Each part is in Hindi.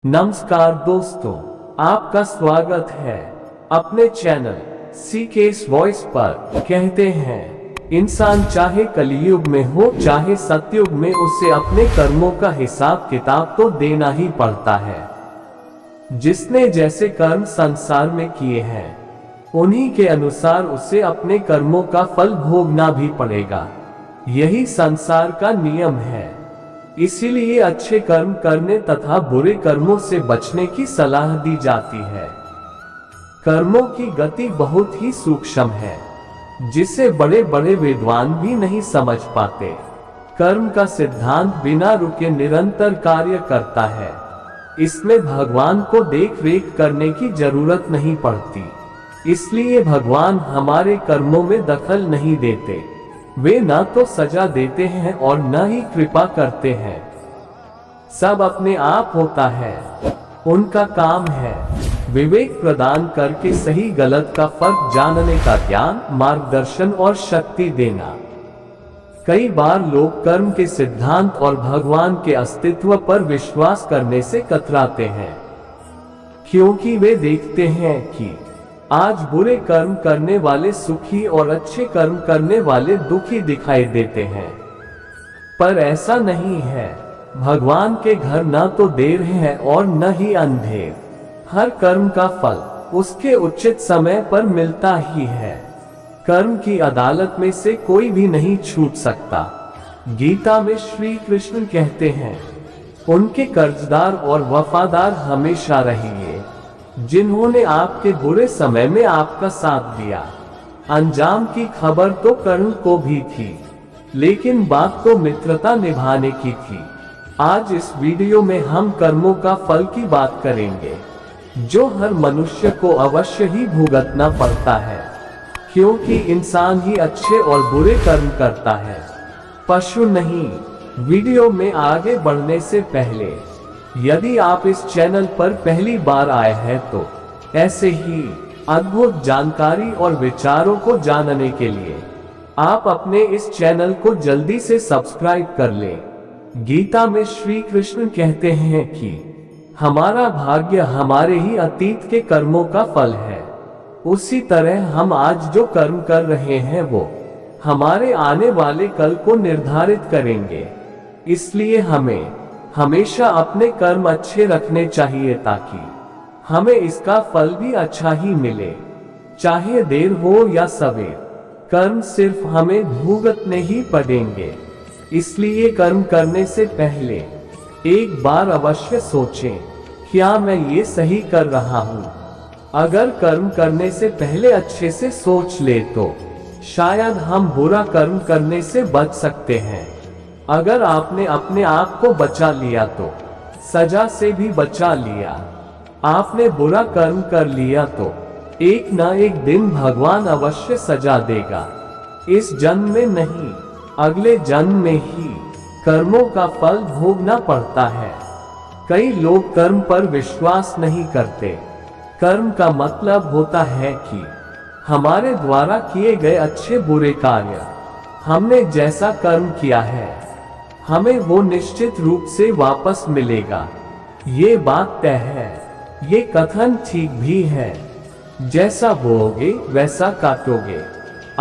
नमस्कार दोस्तों, आपका स्वागत है अपने चैनल सीकेस वॉइस पर। कहते हैं इंसान चाहे कलयुग में हो चाहे सतयुग में, उसे अपने कर्मों का हिसाब किताब तो देना ही पड़ता है। जिसने जैसे कर्म संसार में किए हैं उन्हीं के अनुसार उसे अपने कर्मों का फल भोगना भी पड़ेगा। यही संसार का नियम है। इसीलिए अच्छे कर्म करने तथा बुरे कर्मों से बचने की सलाह दी जाती है। कर्मों की गति बहुत ही सूक्ष्म है, जिसे बड़े बड़े विद्वान भी नहीं समझ पाते। कर्म का सिद्धांत बिना रुके निरंतर कार्य करता है। इसमें भगवान को देख रेख करने की जरूरत नहीं पड़ती। इसलिए भगवान हमारे कर्मों में दखल नहीं देते। वे न तो सजा देते हैं और न ही कृपा करते हैं। सब अपने आप होता है। उनका काम है विवेक प्रदान करके सही गलत का फर्क जानने का ज्ञान, मार्गदर्शन और शक्ति देना। कई बार लोग कर्म के सिद्धांत और भगवान के अस्तित्व पर विश्वास करने से कतराते हैं, क्योंकि वे देखते हैं कि आज बुरे कर्म करने वाले सुखी और अच्छे कर्म करने वाले दुखी दिखाई देते हैं। पर ऐसा नहीं है। भगवान के घर न तो देर है और न ही अंधेर। हर कर्म का फल उसके उचित समय पर मिलता ही है। कर्म की अदालत में से कोई भी नहीं छूट सकता। गीता में श्री कृष्ण कहते हैं, उनके कर्जदार और वफादार हमेशा रहिए, जिन्होंने आपके बुरे समय में आपका साथ दिया। अंजाम की खबर तो कर्ण को भी थी, लेकिन बात तो मित्रता निभाने की थी। आज इस वीडियो में हम कर्मों का फल की बात करेंगे, जो हर मनुष्य को अवश्य ही भुगतना पड़ता है, क्योंकि इंसान ही अच्छे और बुरे कर्म करता है, पशु नहीं। वीडियो में आगे बढ़ने से पहले यदि आप इस चैनल पर पहली बार आए हैं तो ऐसे ही अद्भुत जानकारी और विचारों को जानने के लिए आप अपने इस चैनल को जल्दी से सब्सक्राइब कर लें। गीता में श्री कृष्ण कहते हैं कि हमारा भाग्य हमारे ही अतीत के कर्मों का फल है। उसी तरह हम आज जो कर्म कर रहे हैं वो हमारे आने वाले कल को निर्धारित करेंगे। इसलिए हमें हमेशा अपने कर्म अच्छे रखने चाहिए, ताकि हमें इसका फल भी अच्छा ही मिले, चाहे देर हो या सवेर। कर्म सिर्फ हमें भुगतने ही पड़ेंगे। इसलिए कर्म करने से पहले एक बार अवश्य सोचें, क्या मैं ये सही कर रहा हूँ। अगर कर्म करने से पहले अच्छे से सोच ले तो शायद हम बुरा कर्म करने से बच सकते हैं। अगर आपने अपने आप को बचा लिया तो सजा से भी बचा लिया। आपने बुरा कर्म कर लिया तो एक न एक दिन भगवान अवश्य सजा देगा। इस जन्म में नहीं, अगले जन्म में ही कर्मों का फल भोगना पड़ता है। कई लोग कर्म पर विश्वास नहीं करते। कर्म का मतलब होता है कि हमारे द्वारा किए गए अच्छे बुरे कार्य, हमने जैसा कर्म किया है हमें वो निश्चित रूप से वापस मिलेगा। ये बात तय है। ये कथन ठीक भी है। जैसा बोओगे वैसा काटोगे।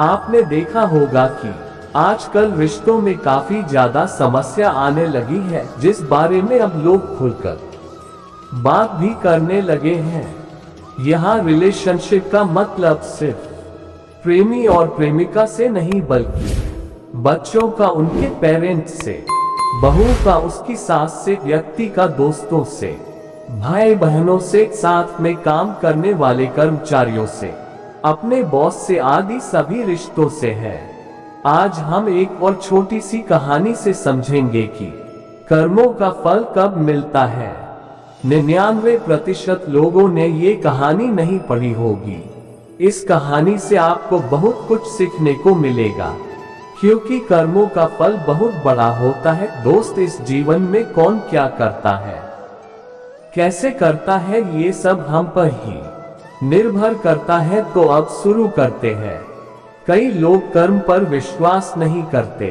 आपने देखा होगा कि आजकल रिश्तों में काफी ज्यादा समस्या आने लगी है, जिस बारे में अब लोग खुलकर बात भी करने लगे हैं। यहाँ रिलेशनशिप का मतलब सिर्फ प्रेमी और प्रेमिका से नहीं, बल्कि बच्चों का उनके पेरेंट्स से, बहू का उसकी सास से, व्यक्ति का दोस्तों से, भाई बहनों से, साथ में काम करने वाले कर्मचारियों से, अपने बॉस से आदि सभी रिश्तों से है। आज हम एक और छोटी सी कहानी से समझेंगे कि कर्मों का फल कब मिलता है। 99% लोगों ने ये कहानी नहीं पढ़ी होगी। इस कहानी से आपको बहुत कुछ सीखने को मिलेगा, क्योंकि कर्मों का फल बहुत बड़ा होता है। दोस्त, इस जीवन में कौन क्या करता है, कैसे करता है, ये सब हम पर ही निर्भर करता है। तो अब शुरू करते हैं। कई लोग कर्म पर विश्वास नहीं करते।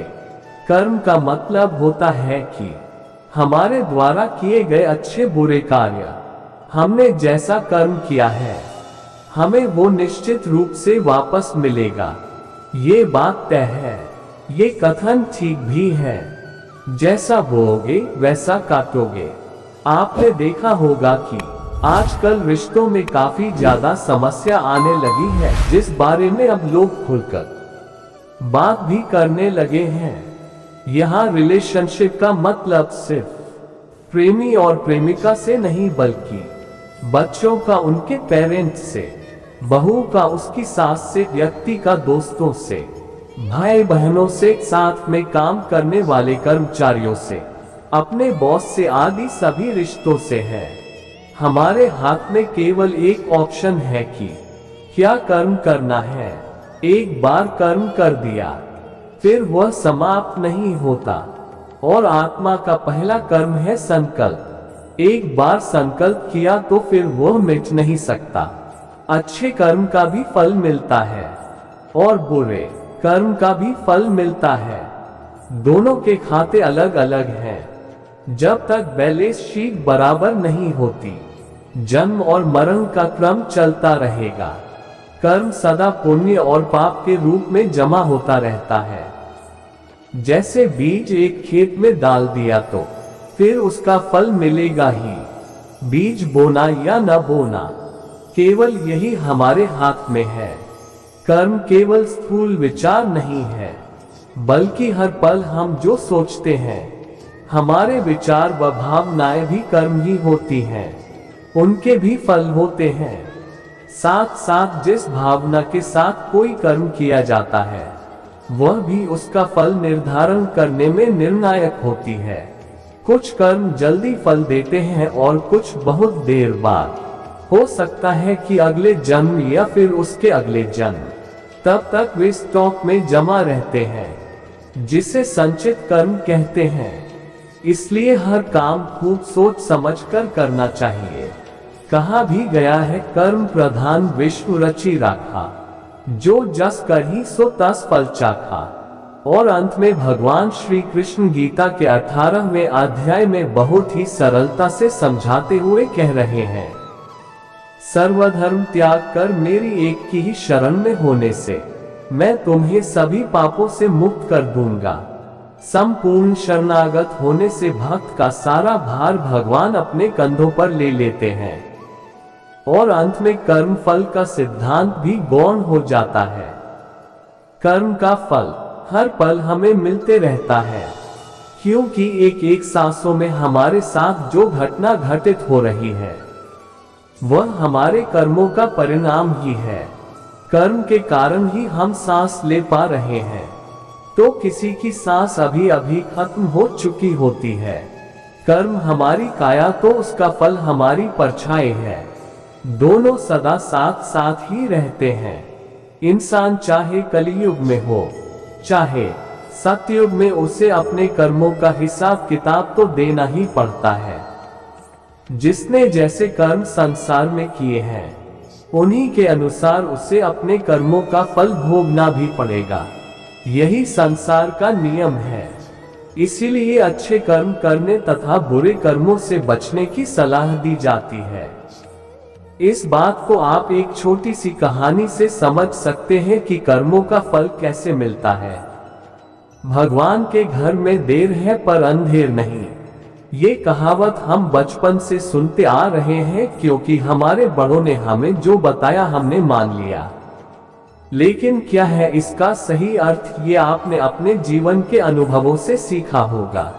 कर्म का मतलब होता है कि हमारे द्वारा किए गए अच्छे बुरे कार्य, हमने जैसा कर्म किया है, हमें वो निश्चित रूप से वापस मिलेगा। ये बात तय है। ये कथन ठीक भी है। जैसा बोओगे वैसा काटोगे। आपने देखा होगा कि आजकल रिश्तों में काफी ज्यादा समस्या आने लगी है, जिस बारे में अब लोग खुलकर बात भी करने लगे हैं। यहाँ रिलेशनशिप का मतलब सिर्फ प्रेमी और प्रेमिका से नहीं, बल्कि बच्चों का उनके पेरेंट्स से, बहू का उसकी सास से, व्यक्ति का दोस्तों से, भाई बहनों से, साथ में काम करने वाले कर्मचारियों से, अपने बॉस से आदि सभी रिश्तों से है। हमारे हाथ में केवल एक ऑप्शन है कि क्या कर्म करना है। एक बार कर्म कर दिया फिर वह समाप्त नहीं होता। और आत्मा का पहला कर्म है संकल्प। एक बार संकल्प किया तो फिर वह मिट नहीं सकता। अच्छे कर्म का भी फल मिलता है और बुरे कर्म का भी फल मिलता है। दोनों के खाते अलग अलग हैं। जब तक बैलेंस शीट बराबर नहीं होती, जन्म और मरण का क्रम चलता रहेगा। कर्म सदा पुण्य और पाप के रूप में जमा होता रहता है। जैसे बीज एक खेत में डाल दिया तो फिर उसका फल मिलेगा ही। बीज बोना या न बोना, केवल यही हमारे हाथ में है। कर्म केवल स्थूल विचार नहीं है, बल्कि हर पल हम जो सोचते हैं, हमारे विचार व भावनाएं भी कर्म ही होती हैं। उनके भी फल होते हैं। साथ साथ जिस भावना के साथ कोई कर्म किया जाता है, वह भी उसका फल निर्धारण करने में निर्णायक होती है। कुछ कर्म जल्दी फल देते हैं और कुछ बहुत देर बाद। हो सकता है कि अगले जन्म या फिर उसके अगले जन्म। तब तक वे स्टॉक में जमा रहते हैं, जिसे संचित कर्म कहते हैं। इसलिए हर काम खूब सोच समझकर करना चाहिए। कहा भी गया है, कर्म प्रधान विश्व रचि राखा, जो जस करही सो तस फल चाखा। और अंत में भगवान श्री कृष्ण गीता के 18वें अध्याय में बहुत ही सरलता से समझाते हुए कह रहे हैं, सर्वधर्म त्याग कर मेरी एक की ही शरण में होने से मैं तुम्हें सभी पापों से मुक्त कर दूंगा। संपूर्ण शरणागत होने से भक्त का सारा भार भगवान अपने कंधों पर ले लेते हैं। और अंत में कर्म फल का सिद्धांत भी गौण हो जाता है। कर्म का फल हर पल हमें मिलते रहता है, क्योंकि एक एक सांसों में हमारे साथ जो घटना घटित हो रही है, वह हमारे कर्मों का परिणाम ही है। कर्म के कारण ही हम सांस ले पा रहे हैं, तो किसी की सांस अभी अभी खत्म हो चुकी होती है। कर्म हमारी काया तो उसका फल हमारी परछाई है। दोनों सदा साथ साथ ही रहते हैं। इंसान चाहे कलियुग में हो, चाहे सतयुग में, उसे अपने कर्मों का हिसाब किताब तो देना ही पड़ता है। जिसने जैसे कर्म संसार में किए हैं, उन्हीं के अनुसार उसे अपने कर्मों का फल भोगना भी पड़ेगा। यही संसार का नियम है। इसीलिए अच्छे कर्म करने तथा बुरे कर्मों से बचने की सलाह दी जाती है। इस बात को आप एक छोटी सी कहानी से समझ सकते हैं कि कर्मों का फल कैसे मिलता है। भगवान के घर में देर है पर अंधेर नहीं, ये कहावत हम बचपन से सुनते आ रहे हैं, क्योंकि हमारे बड़ों ने हमें जो बताया हमने मान लिया। लेकिन क्या है इसका सही अर्थ, ये आपने अपने जीवन के अनुभवों से सीखा होगा।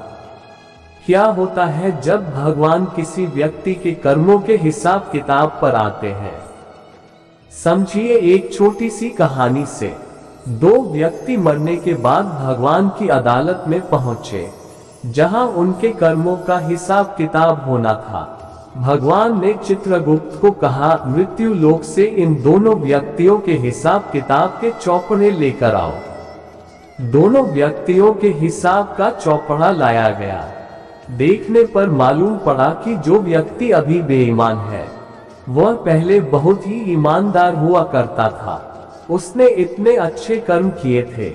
क्या होता है जब भगवान किसी व्यक्ति के कर्मों के हिसाब किताब पर आते हैं? समझिए एक छोटी सी कहानी से। दो व्यक्ति मरने के बाद भगवान की अदालत में पहुंचे, जहां उनके कर्मों का हिसाब किताब होना था। भगवान ने चित्रगुप्त को कहा, मृत्यु लोक से इन दोनों व्यक्तियों के हिसाब किताब के चौपड़े लेकर आओ। दोनों व्यक्तियों के हिसाब का चौपड़ा लाया गया। देखने पर मालूम पड़ा कि जो व्यक्ति अभी बेईमान है, वह पहले बहुत ही ईमानदार हुआ करता था। उसने इतने अच्छे कर्म किए थे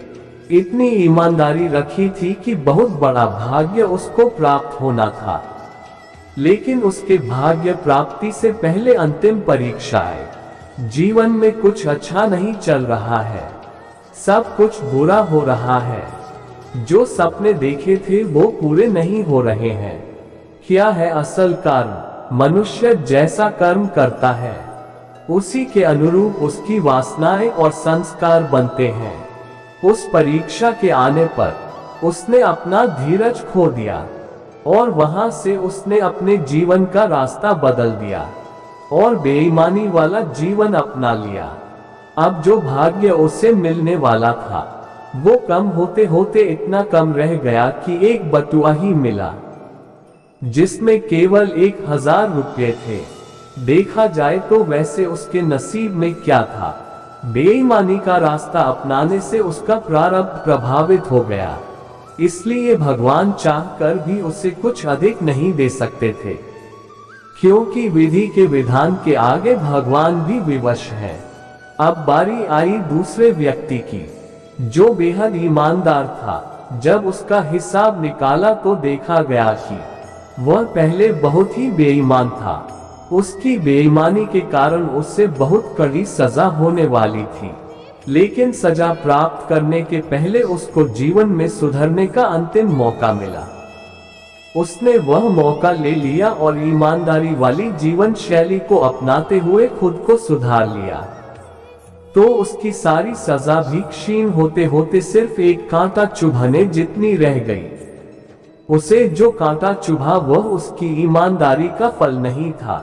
इतनी ईमानदारी रखी थी कि बहुत बड़ा भाग्य उसको प्राप्त होना था। लेकिन उसके भाग्य प्राप्ति से पहले अंतिम परीक्षा आई। जीवन में कुछ अच्छा नहीं चल रहा है, सब कुछ बुरा हो रहा है। जो सपने देखे थे वो पूरे नहीं हो रहे हैं। क्या है असल कर्म? मनुष्य जैसा कर्म करता है उसी के अनुरूप उसकी वासनाएं और संस्कार बनते हैं। उस परीक्षा के आने पर उसने अपना धीरज खो दिया और वहां से उसने अपने जीवन का रास्ता बदल दिया और बेईमानी वाला जीवन अपना लिया। अब जो भाग्य उसे मिलने वाला था वो कम होते होते इतना कम रह गया कि एक बटुआ ही मिला, जिसमें केवल 1000 रुपये थे। देखा जाए तो वैसे उसके नसीब में क्या था? बेईमानी का रास्ता अपनाने से उसका प्रारब्ध प्रभावित हो गया, इसलिए भगवान चाहकर भी उसे कुछ अधिक नहीं दे सकते थे, क्योंकि विधि के विधान के आगे भगवान भी विवश है। अब बारी आई दूसरे व्यक्ति की, जो बेहद ईमानदार था। जब उसका हिसाब निकाला तो देखा गया कि वह पहले बहुत ही बेईमान था। उसकी बेईमानी के कारण उससे बहुत कड़ी सजा होने वाली थी, लेकिन सजा प्राप्त करने के पहले उसको जीवन में सुधरने का अंतिम मौका मिला। उसने वह मौका ले लिया और ईमानदारी वाली जीवन शैली को अपनाते हुए खुद को सुधार लिया। तो उसकी सारी सजा भी क्षीण होते होते सिर्फ एक कांटा चुभने जितनी रह गई। उसे जो कांटा चुभा वह उसकी ईमानदारी का फल नहीं था,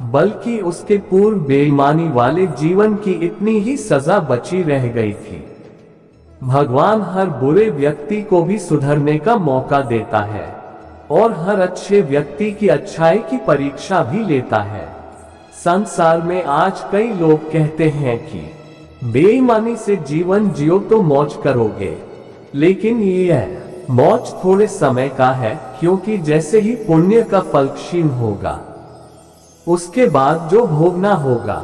बल्कि उसके पूर्व बेईमानी वाले जीवन की इतनी ही सजा बची रह गई थी। भगवान हर बुरे व्यक्ति को भी सुधरने का मौका देता है और हर अच्छे व्यक्ति की अच्छाई की परीक्षा भी लेता है। संसार में आज कई लोग कहते हैं कि बेईमानी से जीवन जियो तो मौज करोगे, लेकिन यह मौज थोड़े समय का है, क्योंकि जैसे ही पुण्य का फल क्षीण होगा उसके बाद जो भोगना होगा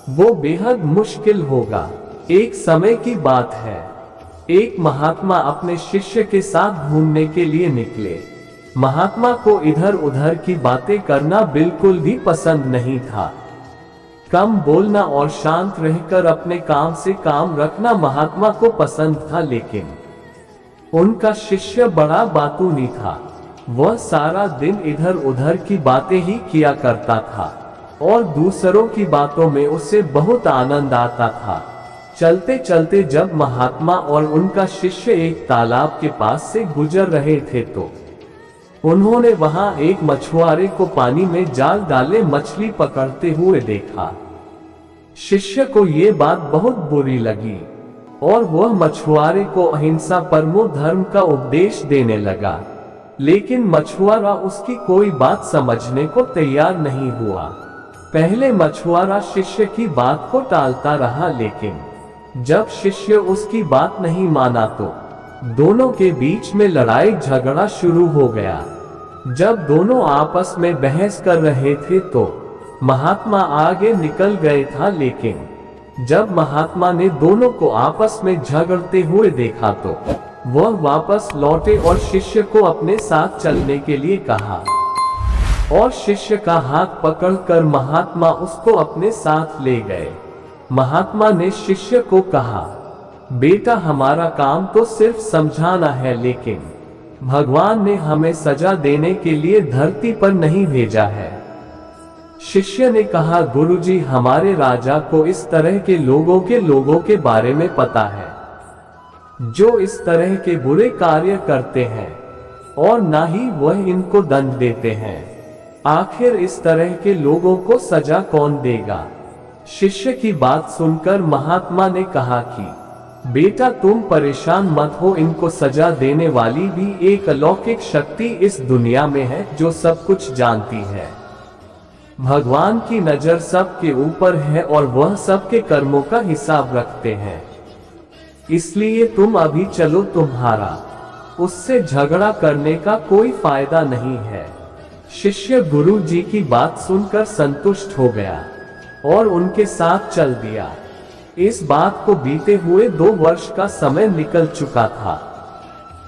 वो बेहद मुश्किल होगा। एक समय की बात है, एक महात्मा अपने शिष्य के साथ घूमने के लिए निकले। महात्मा को इधर उधर की बातें करना बिल्कुल भी पसंद नहीं था। कम बोलना और शांत रहकर अपने काम से काम रखना महात्मा को पसंद था, लेकिन उनका शिष्य बड़ा बातूनी था। वह सारा दिन इधर उधर की बातें ही किया करता था और दूसरों की बातों में उसे बहुत आनंद आता था। चलते चलते जब महात्मा और उनका शिष्य एक तालाब के पास से गुजर रहे थे तो उन्होंने वहां एक मछुआरे को पानी में जाल डाले मछली पकड़ते हुए देखा। शिष्य को ये बात बहुत बुरी लगी और वह मछुआरे को अहिंसा परमो धर्म का उपदेश देने लगा, लेकिन मछुआरा उसकी कोई बात समझने को तैयार नहीं हुआ। पहले मछुआरा शिष्य की बात को टालता रहा, लेकिन जब शिष्य उसकी बात नहीं माना तो दोनों के बीच में लड़ाई झगड़ा शुरू हो गया। जब दोनों आपस में बहस कर रहे थे तो महात्मा आगे निकल गए था, लेकिन जब महात्मा ने दोनों को आपस में झगड़ते हुए देखा तो वह वापस लौटे और शिष्य को अपने साथ चलने के लिए कहा और शिष्य का हाथ पकड़कर महात्मा उसको अपने साथ ले गए। महात्मा ने शिष्य को कहा, बेटा हमारा काम तो सिर्फ समझाना है, लेकिन भगवान ने हमें सजा देने के लिए धरती पर नहीं भेजा है। शिष्य ने कहा, गुरुजी हमारे राजा को इस तरह के लोगों के बारे में पता है जो इस तरह के बुरे कार्य करते हैं और ना ही वह इनको दंड देते हैं। आखिर इस तरह के लोगों को सजा कौन देगा? शिष्य की बात सुनकर महात्मा ने कहा कि बेटा तुम परेशान मत हो, इनको सजा देने वाली भी एक अलौकिक शक्ति इस दुनिया में है जो सब कुछ जानती है। भगवान की नजर सबके ऊपर है और वह सबके कर्मों का हिसाब रखते हैं। इसलिए तुम अभी चलो, तुम्हारा उससे झगड़ा करने का कोई फायदा नहीं है। शिष्य गुरु जी की बात सुनकर संतुष्ट हो गया और उनके साथ चल दिया। इस बात को बीते हुए 2 वर्ष का समय निकल चुका था।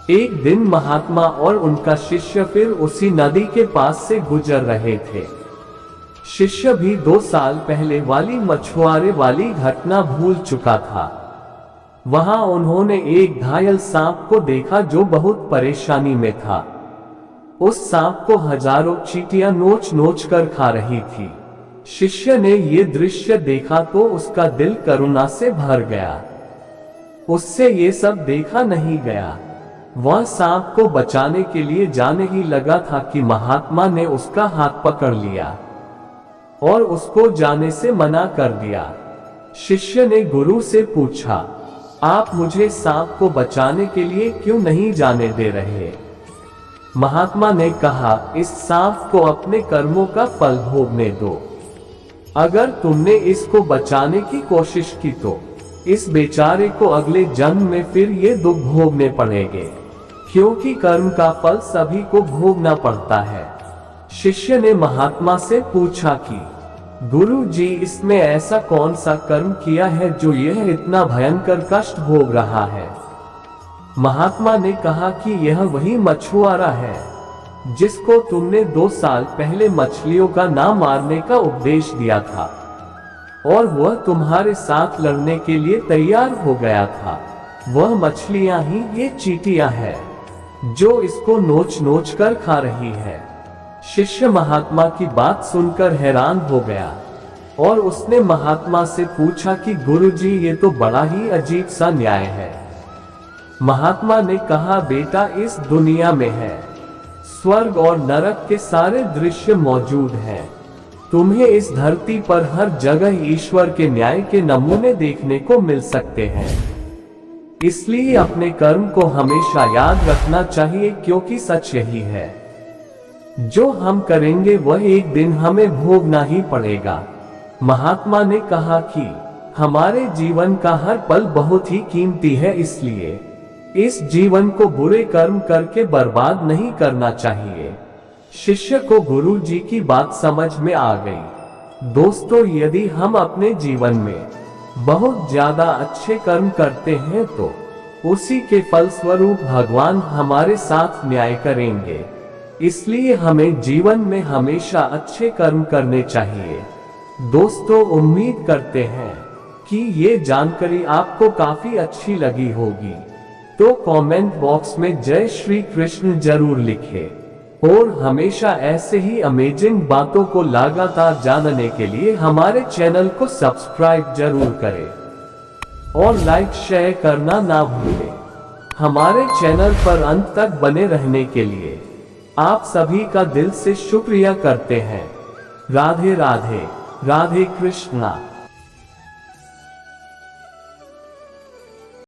एक दिन महात्मा और उनका शिष्य फिर उसी नदी के पास से गुजर रहे थे। शिष्य भी 2 साल पहले वाली मछुआरे वाली घटना भूल चुका था। वहां उन्होंने एक घायल सांप को देखा जो बहुत परेशानी में था। उस सांप को हजारों चींटियां नोच नोच कर खा रही थी। शिष्य ने ये दृश्य देखा तो उसका दिल करुणा से भर गया। उससे ये सब देखा नहीं गया। वह सांप को बचाने के लिए जाने ही लगा था कि महात्मा ने उसका हाथ पकड़ लिया और उसको जाने से मना कर दिया। शिष्य ने गुरु से पूछा, आप मुझे सांप को बचाने के लिए क्यों नहीं जाने दे रहे? महात्मा ने कहा, इस सांप को अपने कर्मों का फल भोगने दो। अगर तुमने इसको बचाने की कोशिश की तो इस बेचारे को अगले जन्म में फिर ये दुख भोगने पड़ेंगे, क्योंकि कर्म का फल सभी को भोगना पड़ता है। शिष्य ने महात्मा से पूछा कि गुरु जी, इसमें ऐसा कौन सा कर्म किया है जो यह इतना भयंकर कष्ट भोग रहा है? महात्मा ने कहा कि यह वही मछुआरा है जिसको तुमने 2 साल पहले मछलियों का ना मारने का उपदेश दिया था, और वह तुम्हारे साथ लड़ने के लिए तैयार हो गया था। वह मछलियां ही ये चींटियां हैं जो इसको नोच नोच कर खा रही है। शिष्य महात्मा की बात सुनकर हैरान हो गया और उसने महात्मा से पूछा कि गुरुजी, ये तो बड़ा ही अजीब सा न्याय है। महात्मा ने कहा, बेटा, इस दुनिया में है स्वर्ग और नरक के सारे दृश्य मौजूद हैं। तुम्हें इस धरती पर हर जगह ईश्वर के न्याय के नमूने देखने को मिल सकते हैं। इसलिए अपने कर्म को हमेशा याद रखना चाहिए, क्योंकि सच यही है, जो हम करेंगे वह एक दिन हमें भोगना ही पड़ेगा। महात्मा ने कहा कि हमारे जीवन का हर पल बहुत ही कीमती है, इसलिए इस जीवन को बुरे कर्म करके बर्बाद नहीं करना चाहिए। शिष्य को गुरु जी की बात समझ में आ गई। दोस्तों, यदि हम अपने जीवन में बहुत ज्यादा अच्छे कर्म करते हैं तो उसी के फलस्वरूप भगवान हमारे साथ न्याय करेंगे। इसलिए हमें जीवन में हमेशा अच्छे कर्म करने चाहिए। दोस्तों, उम्मीद करते हैं कि ये जानकारी आपको काफी अच्छी लगी होगी। तो कमेंट बॉक्स में जय श्री कृष्ण जरूर लिखें और हमेशा ऐसे ही अमेजिंग बातों को लगातार जानने के लिए हमारे चैनल को सब्सक्राइब जरूर करें और लाइक शेयर करना ना भूलें। हमारे चैनल पर अंत तक बने रहने के लिए आप सभी का दिल से शुक्रिया करते हैं। राधे राधे, राधे कृष्णा।